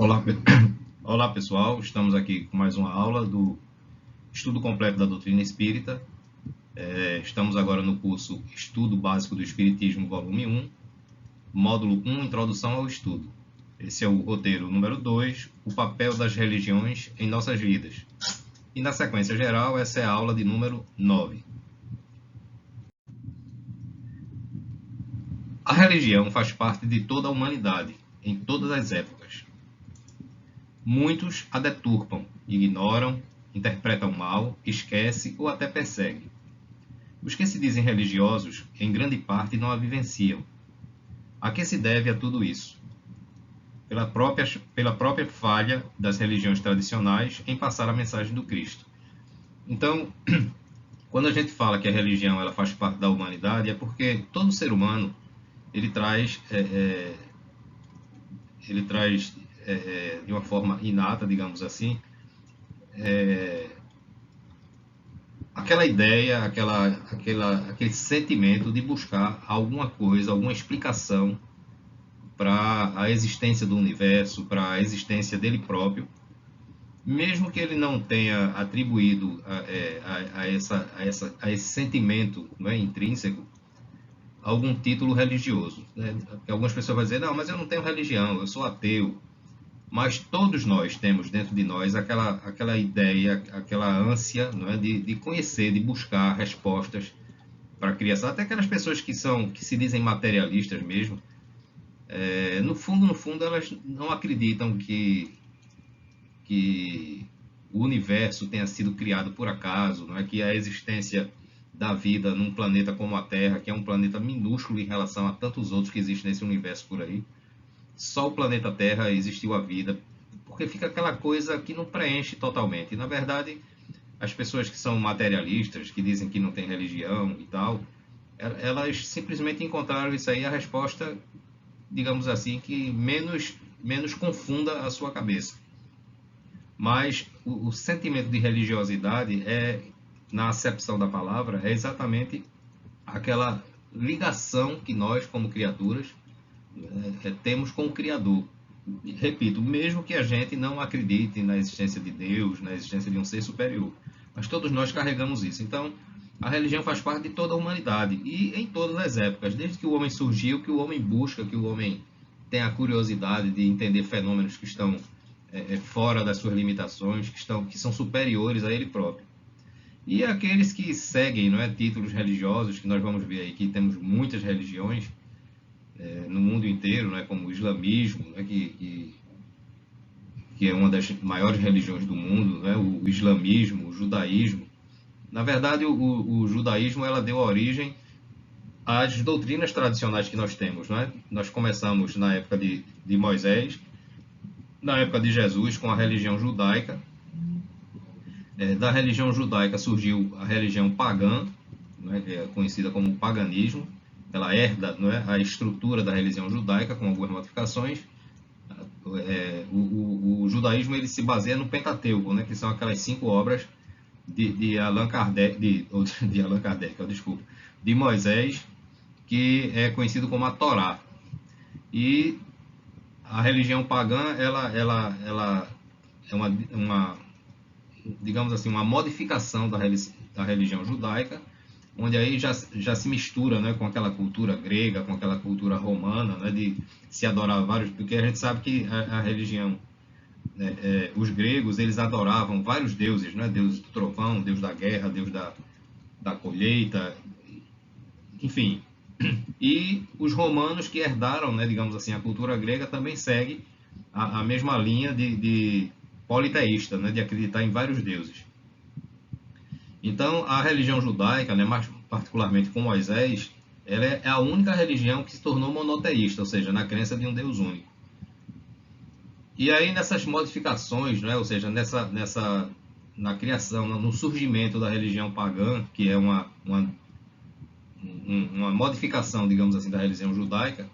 Olá, olá pessoal, estamos aqui com mais uma aula do Estudo Completo da Doutrina Espírita. Estamos agora no curso Estudo Básico do Espiritismo, volume 1, módulo 1, Introdução ao Estudo. Esse é o roteiro número 2, o papel das religiões em nossas vidas. E na sequência geral, essa é a aula de número 9. A religião faz parte de toda a humanidade, em todas as épocas. Muitos a deturpam, ignoram, interpretam mal, esquecem ou até perseguem. Os que se dizem religiosos, em grande parte, não a vivenciam. A que se deve a tudo isso? Pela própria falha das religiões tradicionais em passar a mensagem do Cristo. Então, quando a gente fala que a religião ela faz parte da humanidade, é porque todo ser humano ele traz de uma forma inata, digamos assim, aquela ideia, aquele sentimento de buscar alguma coisa, alguma explicação para a existência do universo, para a existência dele próprio, mesmo que ele não tenha atribuído a esse sentimento, não é, intrínseco algum título religioso, né? Algumas pessoas vão dizer, não, mas eu não tenho religião, eu sou ateu. Mas todos nós temos dentro de nós aquela ideia, aquela ânsia, não é, de conhecer, de buscar respostas para a criação. Até aquelas pessoas que se dizem materialistas mesmo, no fundo, elas não acreditam que o universo tenha sido criado por acaso, não é, que a existência da vida num planeta como a Terra, que é um planeta minúsculo em relação a tantos outros que existem nesse universo por aí, só o planeta Terra existiu a vida, porque fica aquela coisa que não preenche totalmente. E, na verdade, as pessoas que são materialistas, que dizem que não tem religião e tal, elas simplesmente encontraram isso aí, a resposta, digamos assim, que menos confunda a sua cabeça. Mas o sentimento de religiosidade na acepção da palavra, é exatamente aquela ligação que nós, como criaturas, temos com o Criador. Repito, mesmo que a gente não acredite na existência de Deus, na existência de um ser superior, mas todos nós carregamos isso. Então, a religião faz parte de toda a humanidade e em todas as épocas, desde que o homem surgiu, que o homem busca, que o homem tem a curiosidade de entender fenômenos que estão fora das suas limitações, que são superiores a ele próprio. E aqueles que seguem, não é, títulos religiosos, que nós vamos ver aí que temos muitas religiões no mundo inteiro, né, como o islamismo, né, que é uma das maiores religiões do mundo, né, o islamismo, o judaísmo. Na verdade, o judaísmo ela deu origem às doutrinas tradicionais que nós temos. Né? Nós começamos na época de Moisés, na época de Jesus, com a religião judaica. Da religião judaica surgiu a religião pagã, né, que é conhecida como paganismo. Ela herda, não é, a estrutura da religião judaica com algumas modificações. O judaísmo ele se baseia no Pentateuco, né, que são aquelas 5 obras de Allan Kardec, de Moisés, que é conhecido como a Torá. E a religião pagã ela é uma digamos assim, uma modificação da religião judaica, onde aí já se mistura, né, com aquela cultura grega, com aquela cultura romana, né, de se adorar vários, porque a gente sabe que a religião, os gregos, eles adoravam vários deuses, né, Deus do trovão, Deus da guerra, Deus da colheita, enfim. E os romanos que herdaram, né, digamos assim, a cultura grega também segue a mesma linha de politeísta, né, de acreditar em vários deuses. Então, a religião judaica, né, mais particularmente com Moisés, ela é a única religião que se tornou monoteísta, ou seja, na crença de um Deus único. E aí, nessas modificações, né, ou seja, na criação, no surgimento da religião pagã, que é uma modificação, digamos assim, da religião judaica,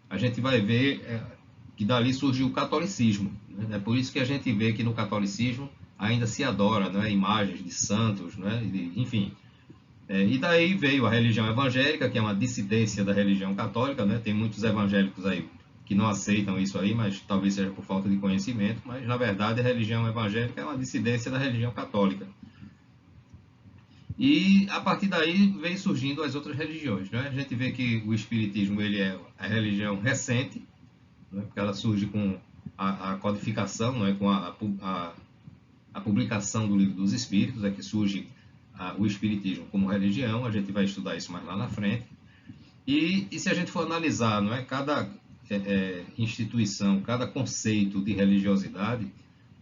a gente vai ver que dali surgiu o catolicismo. Né? É por isso que a gente vê que no catolicismo ainda se adora, né, imagens de santos, né, enfim. E daí veio a religião evangélica, que é uma dissidência da religião católica, né? Tem muitos evangélicos aí que não aceitam isso aí, mas talvez seja por falta de conhecimento, mas na verdade a religião evangélica é uma dissidência da religião católica. E a partir daí vem surgindo as outras religiões, né? A gente vê que o espiritismo ele é a religião recente, né? Porque ela surge com a codificação, né? Com a publicação do Livro dos Espíritos, é que surge o espiritismo como religião. A gente vai estudar isso mais lá na frente. E se a gente for analisar, não é, cada instituição, cada conceito de religiosidade,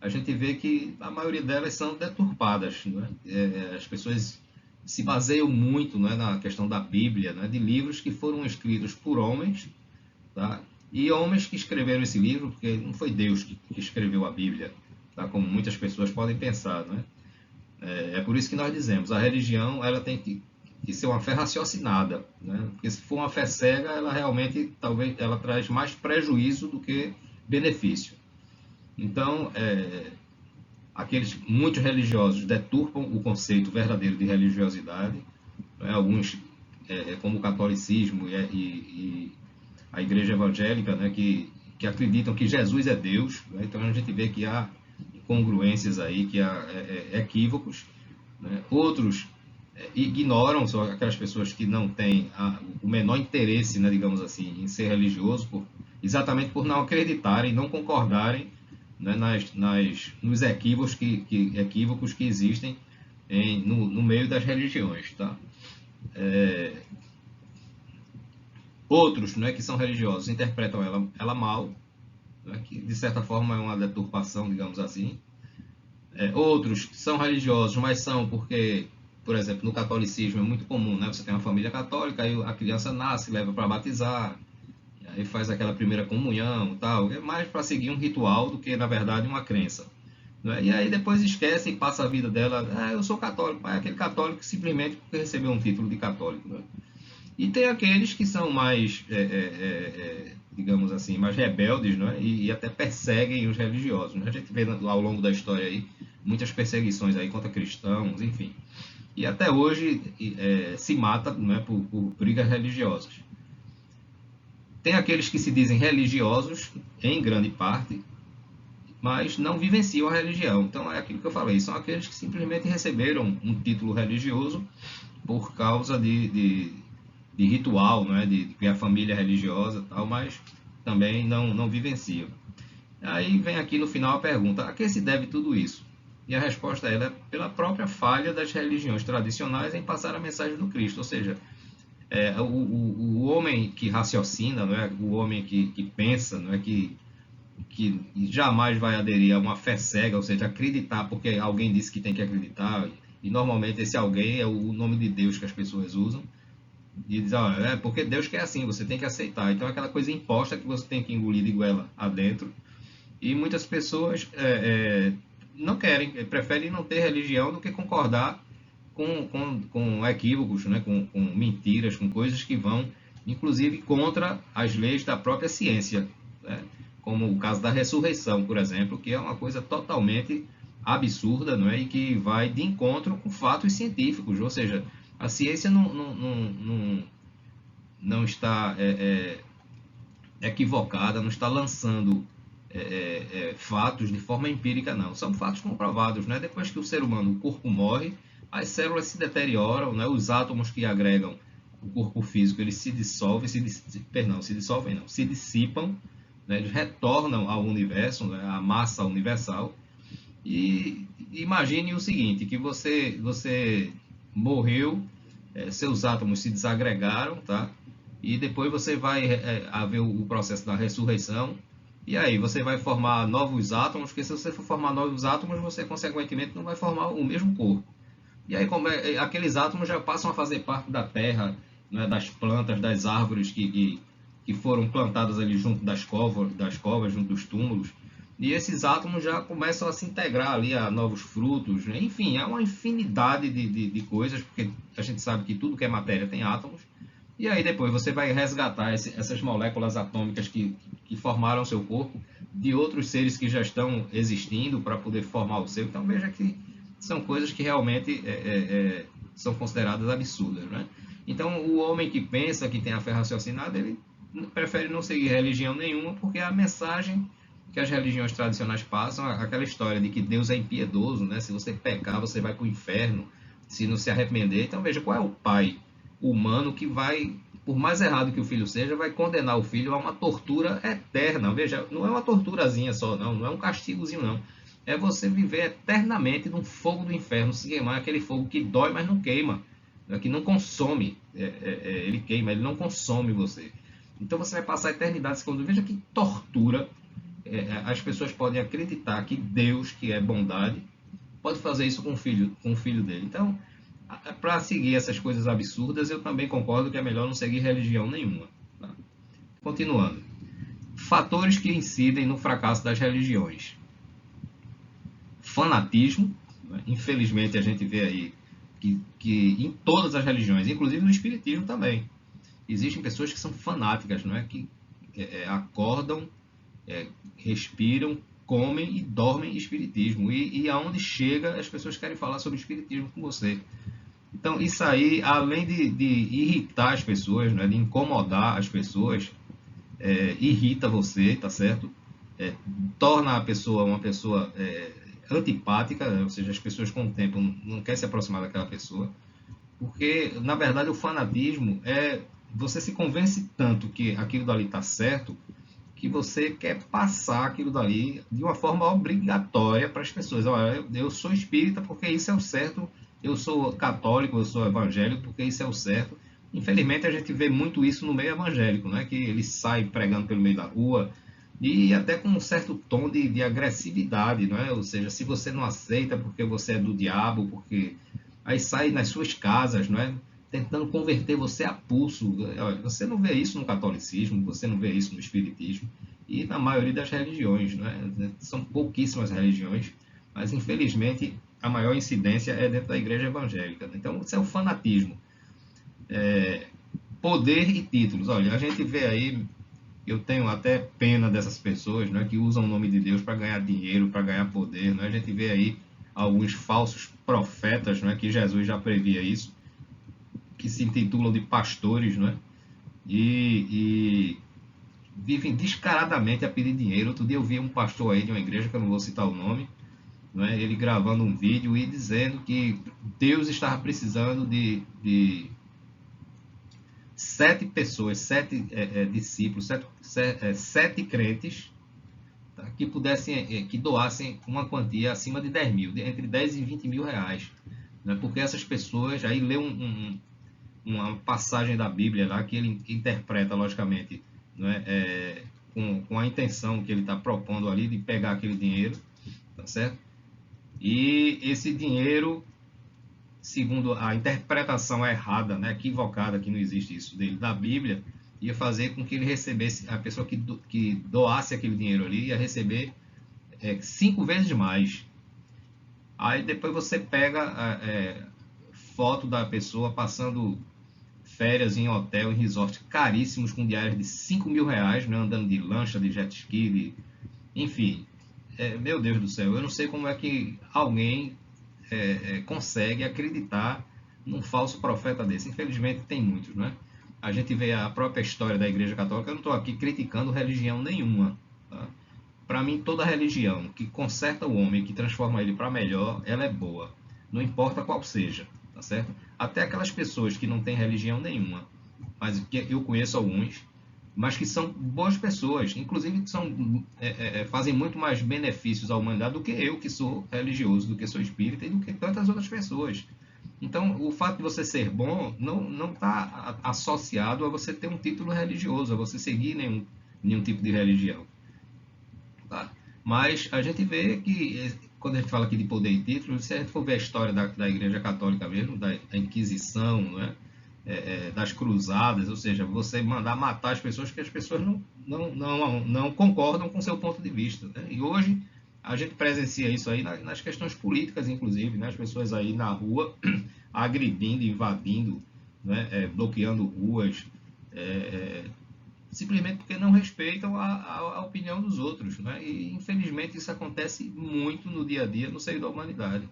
a gente vê que a maioria delas são deturpadas, não é? As pessoas se baseiam muito, não é, na questão da Bíblia, não é, de livros que foram escritos por homens, tá? E homens que escreveram esse livro, porque não foi Deus que escreveu a Bíblia, tá? Como muitas pessoas podem pensar, não é? É por isso que nós dizemos, a religião ela tem que ser uma fé raciocinada, né? Porque se for uma fé cega, ela realmente talvez ela traz mais prejuízo do que benefício. Então, muitos religiosos deturpam o conceito verdadeiro de religiosidade, né? Alguns, como o catolicismo e a igreja evangélica, né? que acreditam que Jesus é Deus, né? Então a gente vê que há incongruências aí, que há equívocos, né? Outros ignoram, são aquelas pessoas que não têm o menor interesse, né, digamos assim, em ser religioso, exatamente por não acreditarem, não concordarem, né, nos equívocos que existem no meio das religiões. Tá? Outros, né, que são religiosos interpretam ela mal, né, que de certa forma é uma deturpação, digamos assim. Outros são religiosos, mas são porque, por exemplo, no catolicismo é muito comum, né? Você tem uma família católica, aí a criança nasce, leva para batizar, aí faz aquela primeira comunhão e tal. É mais para seguir um ritual do que, na verdade, uma crença. Né? E aí depois esquece e passa a vida dela, eu sou católico, mas é aquele católico simplesmente porque recebeu um título de católico. Né? E tem aqueles que são mais, digamos assim, mais rebeldes, né? E até perseguem os religiosos. Né? A gente vê ao longo da história aí muitas perseguições aí contra cristãos, enfim. E até hoje se mata, né, por brigas religiosas. Tem aqueles que se dizem religiosos, em grande parte, mas não vivenciam a religião. Então é aquilo que eu falei, são aqueles que simplesmente receberam um título religioso por causa de ritual, né, de a família é religiosa, tal, mas também não vivenciam. Aí vem aqui no final a pergunta, a que se deve tudo isso? E a resposta é pela própria falha das religiões tradicionais em passar a mensagem do Cristo. Ou seja, o homem que raciocina, não é? O homem que pensa, não é? que jamais vai aderir a uma fé cega, ou seja, acreditar porque alguém disse que tem que acreditar. E normalmente esse alguém é o nome de Deus que as pessoas usam. E diz, porque Deus quer assim, você tem que aceitar. Então é aquela coisa imposta que você tem que engolir de goela adentro. E muitas pessoas não querem, preferem não ter religião do que concordar com equívocos, né? com mentiras, com coisas que vão, inclusive, contra as leis da própria ciência. Né? Como o caso da ressurreição, por exemplo, que é uma coisa totalmente absurda, não é? E que vai de encontro com fatos científicos. Ou seja, a ciência não está equivocada, não está lançando fatos de forma empírica, não. São fatos comprovados, né? Depois que o ser humano, o corpo morre, as células se deterioram, né? Os átomos que agregam o corpo físico, eles se dissolvem, se dissipam, né? Eles retornam ao universo, né? À massa universal. E imagine o seguinte, que você morreu, seus átomos se desagregaram, tá? E depois você vai haver o processo da ressurreição. E aí, você vai formar novos átomos, porque se você for formar novos átomos, você, consequentemente, não vai formar o mesmo corpo. E aí, aqueles átomos já passam a fazer parte da terra, né, das plantas, das árvores que foram plantadas ali junto das covas, junto dos túmulos. E esses átomos já começam a se integrar ali a novos frutos. Né? Enfim, há uma infinidade de coisas, porque a gente sabe que tudo que é matéria tem átomos. E aí depois você vai resgatar essas moléculas atômicas que formaram o seu corpo de outros seres que já estão existindo para poder formar o seu. Então veja que são coisas que realmente são consideradas absurdas. Né? Então o homem que pensa que tem a fé raciocinada, ele prefere não seguir religião nenhuma, porque a mensagem que as religiões tradicionais passam, aquela história de que Deus é impiedoso, né? Se você pecar, você vai para o inferno, se não se arrepender. Então veja, qual é o pai humano que vai, por mais errado que o filho seja, vai condenar o filho a uma tortura eterna? Veja, não é uma torturazinha só, não é um castigozinho, não. É você viver eternamente num fogo do inferno, se queimar, aquele fogo que dói, mas não queima, que não consome. Ele queima, ele não consome você. Então você vai passar a eternidade se quando veja que tortura. As pessoas podem acreditar que Deus, que é bondade, pode fazer isso com o filho dele. Então, para seguir essas coisas absurdas, eu também concordo que é melhor não seguir religião nenhuma. Tá? Continuando. Fatores que incidem no fracasso das religiões. Fanatismo. Né? Infelizmente, a gente vê aí que em todas as religiões, inclusive no espiritismo também, existem pessoas que são fanáticas, não é? Que acordam, respiram, comem e dormem espiritismo. E aonde chega, as pessoas querem falar sobre espiritismo com você. Então, isso aí, além de irritar as pessoas, né, de incomodar as pessoas, irrita você, tá certo? Torna a pessoa uma pessoa antipática, ou seja, as pessoas com o tempo não querem se aproximar daquela pessoa, porque, na verdade, o fanatismo você se convence tanto que aquilo dali está certo, que você quer passar aquilo dali de uma forma obrigatória para as pessoas. Olha, eu sou espírita porque isso é o certo, eu sou católico, eu sou evangélico porque isso é o certo. Infelizmente a gente vê muito isso no meio evangélico, né? Que eles saem pregando pelo meio da rua e até com um certo tom de agressividade, não é? Ou seja, se você não aceita porque você é do diabo, porque aí sai nas suas casas, não é? Tentando converter você a pulso. Você não vê isso no catolicismo, você não vê isso no espiritismo e na maioria das religiões, né? São pouquíssimas religiões, mas infelizmente a maior incidência é dentro da igreja evangélica. Então isso é o fanatismo. Poder e títulos. Olha, a gente vê aí, eu tenho até pena dessas pessoas, né, que usam o nome de Deus para ganhar dinheiro, para ganhar poder. Né? A gente vê aí alguns falsos profetas, né, que Jesus já previa isso, que se intitulam de pastores, né? E vivem descaradamente a pedir dinheiro. Outro dia eu vi um pastor aí de uma igreja, que eu não vou citar o nome, né? Ele gravando um vídeo e dizendo que Deus estava precisando de 7 pessoas, 7 discípulos, 7 crentes, tá? Que pudessem, que doassem uma quantia acima de 10 mil, entre 10 e 20 mil reais. Né? Porque essas pessoas, aí lê uma passagem da Bíblia lá que ele interpreta, logicamente, né, com a intenção que ele está propondo ali de pegar aquele dinheiro, tá certo? E esse dinheiro, segundo a interpretação errada, né, equivocada, que não existe isso dele, da Bíblia, ia fazer com que ele recebesse, a pessoa que doasse aquele dinheiro ali ia receber 5 vezes mais. Aí depois você pega foto da pessoa passando férias em hotel, em resort caríssimos, com diárias de 5 mil reais, né, andando de lancha, de jet ski, enfim. Meu Deus do céu, eu não sei como é que alguém consegue acreditar num falso profeta desse. Infelizmente tem muitos, né? A gente vê a própria história da Igreja Católica. Eu não estou aqui criticando religião nenhuma. Tá? Para mim, toda religião que conserta o homem, que transforma ele para melhor, ela é boa. Não importa qual seja, tá certo? Até aquelas pessoas que não têm religião nenhuma, mas que eu conheço alguns, mas que são boas pessoas, inclusive que fazem muito mais benefícios à humanidade do que eu, que sou religioso, do que sou espírita e do que tantas outras pessoas. Então, o fato de você ser bom não está associado a você ter um título religioso, a você seguir nenhum tipo de religião. Tá? Mas a gente vê que, quando a gente fala aqui de poder e título, se a gente for ver a história da Igreja Católica mesmo, da Inquisição, né? Das cruzadas, ou seja, você mandar matar as pessoas que as pessoas não concordam com seu ponto de vista. Né? E hoje a gente presencia isso aí nas questões políticas, inclusive, né? As pessoas aí na rua agredindo, invadindo, né? Bloqueando ruas, simplesmente porque não respeitam a opinião dos outros. Né? E infelizmente isso acontece muito no dia a dia no seio da humanidade.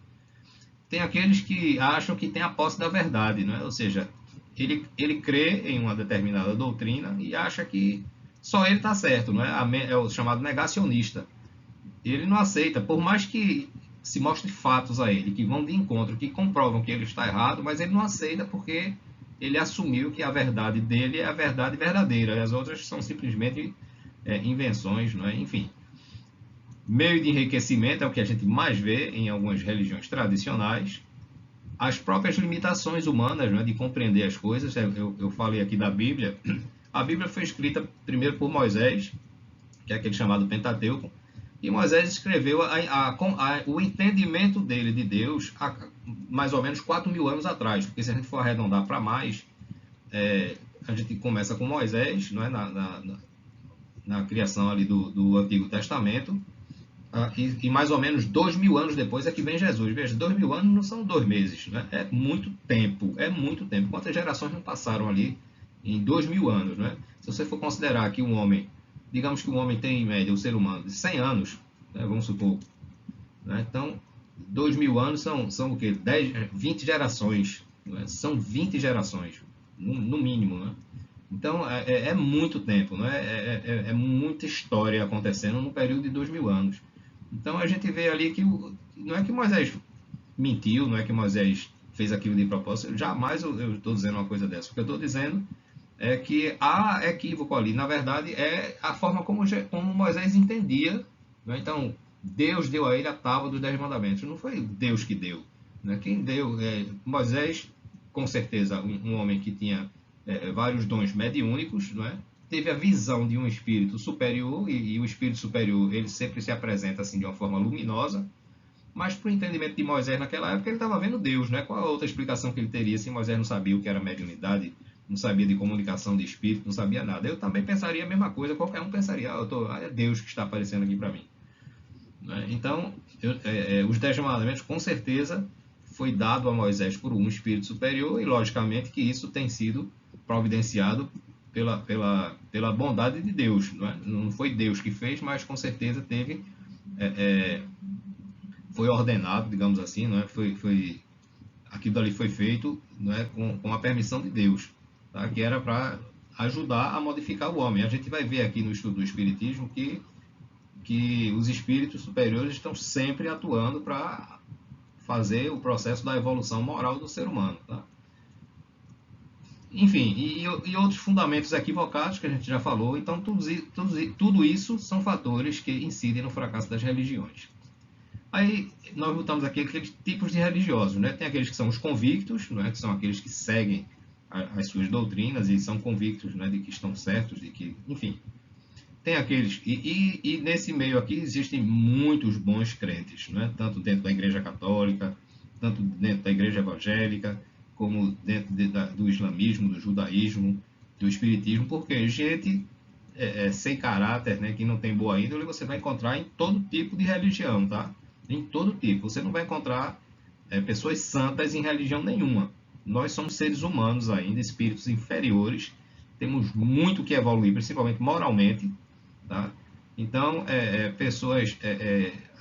Tem aqueles que acham que tem a posse da verdade, né? Ou seja, ele crê em uma determinada doutrina e acha que só ele está certo, não é? É o chamado negacionista. Ele não aceita, por mais que se mostre fatos a ele que vão de encontro, que comprovam que ele está errado, mas ele não aceita porque ele assumiu que a verdade dele é a verdade verdadeira, e as outras são simplesmente invenções, não é? Enfim. Meio de enriquecimento é o que a gente mais vê em algumas religiões tradicionais. As próprias limitações humanas, né, de compreender as coisas. Eu falei aqui da Bíblia. A Bíblia foi escrita primeiro por Moisés, que é aquele chamado Pentateuco, e Moisés escreveu o entendimento dele de Deus há mais ou menos 4.000 anos atrás, porque se a gente for arredondar para mais, a gente começa com Moisés, não é, na criação ali do Antigo Testamento, e mais ou menos 2.000 anos depois é que vem Jesus. Veja, 2.000 anos não são 2 meses, né? É muito tempo, é muito tempo. Quantas gerações não passaram ali em 2.000 anos, né? Se você for considerar que um homem, digamos que um homem tem em média, o ser humano, de 100 anos, né? Vamos supor, né? Então, 2.000 anos são o quê? 20 gerações, né? São 20 gerações, no mínimo, né? Então, é muito tempo, né? É muita história acontecendo num período de 2.000 anos. Então, a gente vê ali que não é que Moisés mentiu, não é que Moisés fez aquilo de propósito. Jamais eu estou dizendo uma coisa dessa. O que eu estou dizendo é que há equívoco ali. Na verdade, é a forma como Moisés entendia, né? Então, Deus deu a ele a tábua dos 10 mandamentos. Não foi Deus que deu, né? Quem deu? Moisés, com certeza, um homem que tinha vários dons mediúnicos, não é? Teve a visão de um espírito superior, e o espírito superior ele sempre se apresenta assim de uma forma luminosa, mas para o entendimento de Moisés naquela época ele estava vendo Deus, né? Qual a outra explicação que ele teria se Moisés não sabia o que era mediunidade, não sabia de comunicação de espírito, não sabia nada? Eu também pensaria a mesma coisa, qualquer um pensaria, é Deus que está aparecendo aqui para mim. Né? Então, os 10 mandamentos com certeza foi dado a Moisés por um espírito superior, e logicamente que isso tem sido providenciado pela bondade de Deus. Não é? Não foi Deus que fez, mas com certeza teve, foi ordenado, digamos assim, não é? Aquilo ali foi feito, não é? com a permissão de Deus, tá? Que era para ajudar a modificar o homem. A gente vai ver aqui no estudo do Espiritismo que os espíritos superiores estão sempre atuando para fazer o processo da evolução moral do ser humano. Tá? Enfim, e outros fundamentos equivocados que a gente já falou. Então, tudo isso são fatores que incidem no fracasso das religiões. Aí, nós voltamos aqui aqueles tipos de religiosos. Né? Tem aqueles que são os convictos, né? Que são aqueles que seguem as suas doutrinas e são convictos, né? De que estão certos, de que, enfim. Tem aqueles, e nesse meio aqui existem muitos bons crentes, né? Tanto dentro da Igreja Católica, tanto dentro da Igreja Evangélica, como dentro do islamismo, do judaísmo, do espiritismo, porque gente sem caráter, né, que não tem boa índole, você vai encontrar em todo tipo de religião, tá? Em todo tipo. Você não vai encontrar pessoas santas em religião nenhuma. Nós somos seres humanos ainda, espíritos inferiores, temos muito que evoluir, principalmente moralmente, tá? Então, pessoas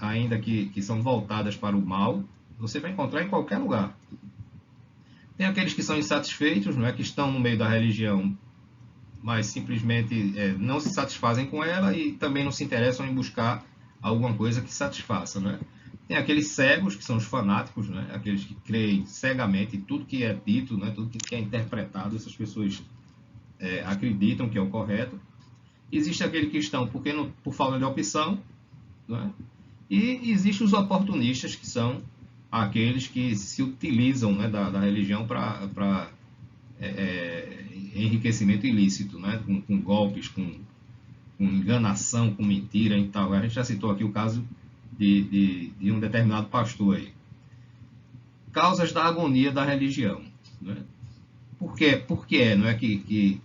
ainda que são voltadas para o mal, você vai encontrar em qualquer lugar. Tem aqueles que são insatisfeitos, não é? Que estão no meio da religião, mas simplesmente não se satisfazem com ela e também não se interessam em buscar alguma coisa que satisfaça, não é? Tem aqueles cegos, que são os fanáticos, né? Aqueles que creem cegamente em tudo que é dito, né? Tudo que é interpretado, essas pessoas acreditam que é o correto. Existe aquele cristão por falta de opção, né? E existem os oportunistas, que são aqueles que se utilizam, né, da religião para enriquecimento ilícito, né? Com golpes, com enganação, com mentira e tal. A gente já citou aqui o caso de um determinado pastor aí. Causas da agonia da religião. Né? Por que não é que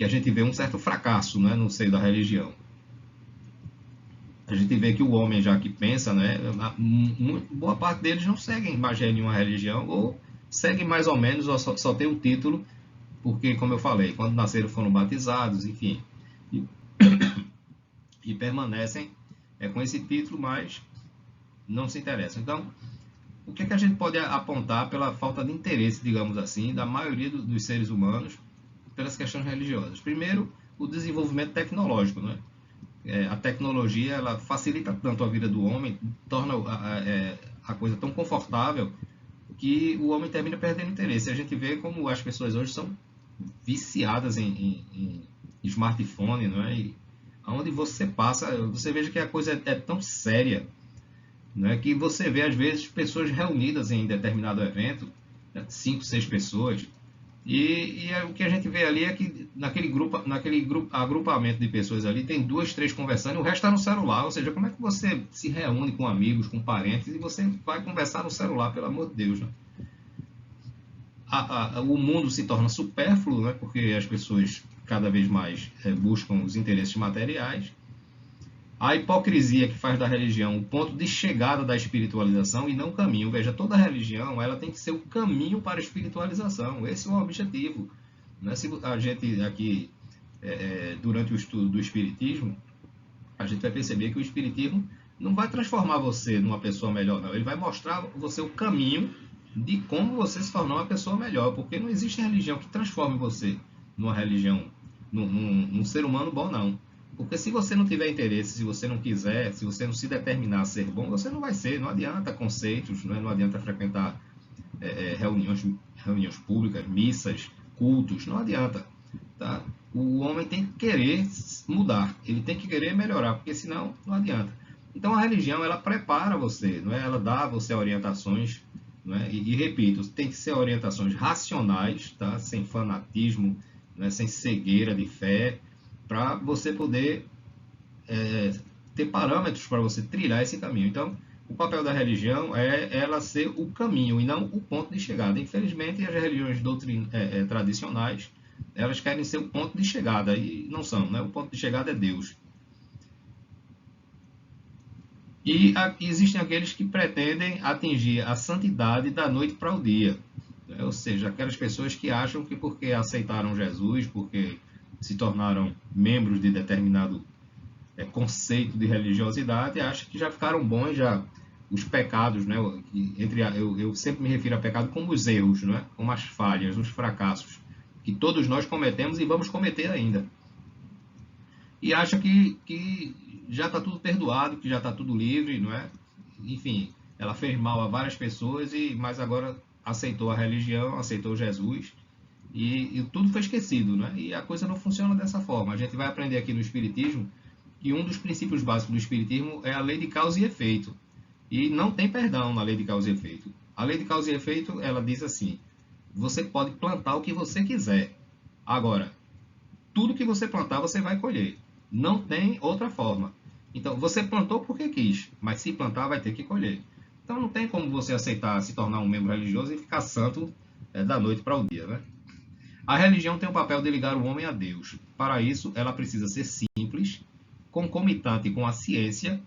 a gente vê um certo fracasso, né, no seio da religião? A gente vê que o homem, já que pensa, né, boa parte deles não seguem mais nenhuma religião, ou seguem mais ou menos, ou só tem o título, porque, como eu falei, quando nasceram foram batizados, enfim, e permanecem com esse título, mas não se interessam. Então, o que é que a gente pode apontar pela falta de interesse, digamos assim, da maioria dos seres humanos pelas questões religiosas? Primeiro, o desenvolvimento tecnológico, né? A tecnologia ela facilita tanto a vida do homem, torna a coisa tão confortável que o homem termina perdendo interesse. A gente vê como as pessoas hoje são viciadas em smartphone, não é? E onde você passa, você veja que a coisa é tão séria, não é? Que você vê às vezes pessoas reunidas em determinado evento, 5, 6 pessoas, e o que a gente vê ali é que naquele grupo, agrupamento de pessoas ali, tem 2, 3 conversando e o resto está no celular. Ou seja, como é que você se reúne com amigos, com parentes e você vai conversar no celular, pelo amor de Deus, né? O mundo se torna supérfluo, né? Porque as pessoas cada vez mais buscam os interesses materiais. A hipocrisia que faz da religião o ponto de chegada da espiritualização e não o caminho. Veja, toda religião ela tem que ser o caminho para a espiritualização. Esse é o objetivo. Né? Se a gente aqui, durante o estudo do espiritismo, a gente vai perceber que o espiritismo não vai transformar você numa pessoa melhor, não. Ele vai mostrar você o caminho de como você se tornar uma pessoa melhor, porque não existe religião que transforme você numa religião, num ser humano bom, não. Porque se você não tiver interesse, se você não quiser, se você não se determinar a ser bom, você não vai ser. Não adianta conceitos, não adianta frequentar reuniões públicas, missas, cultos, não adianta. Tá? O homem tem que querer mudar, ele tem que querer melhorar, porque senão não adianta. Então a religião ela prepara você, não é? Ela dá a você orientações, não é? E repito, tem que ser orientações racionais, tá? Sem fanatismo, não é? Sem cegueira de fé, para você poder ter parâmetros para você trilhar esse caminho. Então, o papel da religião é ela ser o caminho e não o ponto de chegada. Infelizmente, as religiões tradicionais, elas querem ser o ponto de chegada e não são, né? O ponto de chegada é Deus. E existem aqueles que pretendem atingir a santidade da noite para o dia. Né? Ou seja, aquelas pessoas que acham que porque aceitaram Jesus, porque se tornaram membros de determinado conceito de religiosidade, acham que já ficaram bons, já os pecados, né? Eu sempre me refiro a pecado como os erros, né? Como as falhas, os fracassos, que todos nós cometemos e vamos cometer ainda. E acha que já está tudo perdoado, que já está tudo livre, não é? Enfim, ela fez mal a várias pessoas, mas agora aceitou a religião, aceitou Jesus, e tudo foi esquecido, né? E a coisa não funciona dessa forma. A gente vai aprender aqui no Espiritismo que um dos princípios básicos do Espiritismo é a lei de causa e efeito. E não tem perdão na lei de causa e efeito. A lei de causa e efeito, ela diz assim, você pode plantar o que você quiser. Agora, tudo que você plantar, você vai colher. Não tem outra forma. Então, você plantou porque quis, mas se plantar, vai ter que colher. Então, não tem como você aceitar se tornar um membro religioso e ficar santo da noite para o dia, né? A religião tem o papel de ligar o homem a Deus. Para isso, ela precisa ser simples, concomitante com a ciência,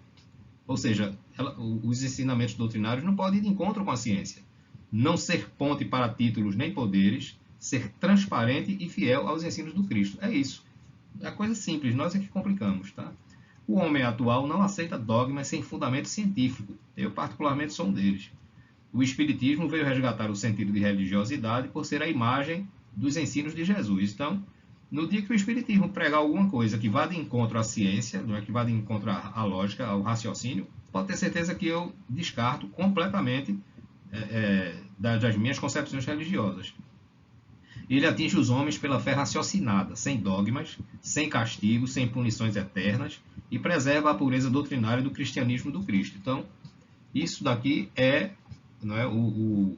ou seja, os ensinamentos doutrinários não podem ir de encontro com a ciência. Não ser ponte para títulos nem poderes, ser transparente e fiel aos ensinos do Cristo. É isso. É a coisa simples, nós é que complicamos, tá? O homem atual não aceita dogmas sem fundamento científico. Eu, particularmente, sou um deles. O Espiritismo veio resgatar o sentido de religiosidade por ser a imagem dos ensinos de Jesus. Então, no dia que o Espiritismo pregar alguma coisa que vá de encontro à ciência, não é que vá de encontro à lógica, ao raciocínio, pode ter certeza que eu descarto completamente das minhas concepções religiosas. Ele atinge os homens pela fé raciocinada, sem dogmas, sem castigo, sem punições eternas, e preserva a pureza doutrinária do cristianismo do Cristo. Então, isso daqui não é o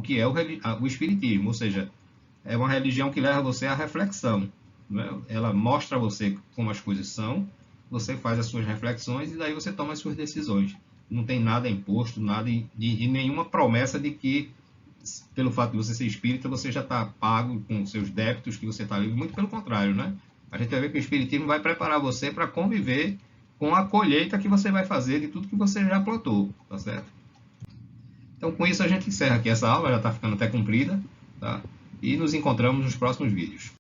que é o Espiritismo, ou seja, é uma religião que leva você à reflexão. Não é? Ela mostra a você como as coisas são, você faz as suas reflexões e daí você toma as suas decisões. Não tem nada imposto, nada e nenhuma promessa de que, pelo fato de você ser espírita, você já está pago com seus débitos, que você está livre. Muito pelo contrário, né? A gente vai ver que o Espiritismo vai preparar você para conviver com a colheita que você vai fazer de tudo que você já plantou, tá certo? Então, com isso, a gente encerra aqui essa aula, já está ficando até comprida, tá? E nos encontramos nos próximos vídeos.